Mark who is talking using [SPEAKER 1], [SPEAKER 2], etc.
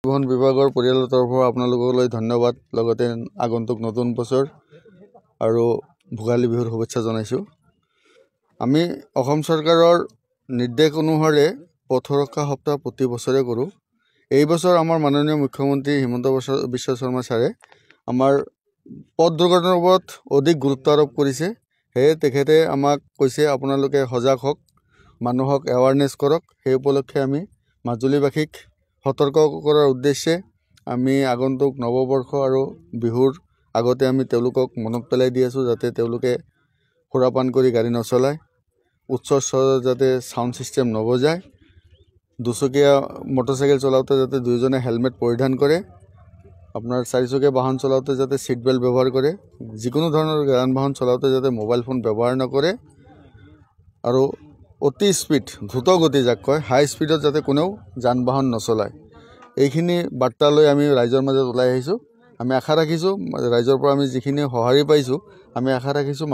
[SPEAKER 1] পৰিবহণ বিভাগৰ পৰিয়ালৰ তৰফৰ আপোনালোকলৈ ধন্যবাদ। লগতে আগন্তুক নতুন বছৰ আৰু ভোগালী বিহুৰ শুভেচ্ছা জনাইছোঁ। আমি অসম চৰকাৰৰ নিৰ্দেশ অনুসাৰে পথ সুৰক্ষা সপ্তাহ প্ৰতি বছৰে কৰোঁ। এই বছৰ আমাৰ মাননীয় মুখ্যমন্ত্ৰী হিমন্ত বিশ্ব শৰ্মা ছাৰে আমাৰ পথ দুৰ্ঘটনাৰ ওপৰত অধিক গুৰুত্ব আৰোপ কৰিছে। সেয়ে তেখেতে আমাক কৈছে আপোনালোকে সজাগ হওক, মানুহক এৱাৰনেছ কৰক। সেই উপলক্ষে আমি মাজুলীবাসীক সতৰ্ক কৰাৰ উদ্দেশ্যে আমি আগন্তুক নৱবৰ্ষ আৰু বিহুৰ আগতে আমি তেওঁলোকক মনত পেলাই দি আছোঁ যাতে তেওঁলোকে সুৰাপান কৰি গাড়ী নচলায়, উচ্চ স্তৰত যাতে ছাউণ্ড ছিষ্টেম নবজায়, দুচকীয়া মটৰচাইকেল চলাওঁতে যাতে দুয়োজনে হেলমেট পৰিধান কৰে, আপোনাৰ চাৰিচকীয়া বাহন চলাওঁতে যাতে ছিট বেল্ট ব্যৱহাৰ কৰে, যিকোনো ধৰণৰ যান বাহন চলাওঁতে যাতে মোবাইল ফোন ব্যৱহাৰ নকৰে আৰু অতি স্পীড দ্ৰুত গতি যাক কয় হাই স্পীডত যাতে কোনেও যান বাহন নচলায়। এইখিনি বাৰ্তা লৈ আমি ৰাইজৰ মাজত ওলাই আহিছোঁ। আমি আশা ৰাখিছোঁ ৰাইজৰ পৰা আমি যিখিনি সঁহাৰি পাইছোঁ, আমি আশা ৰাখিছোঁ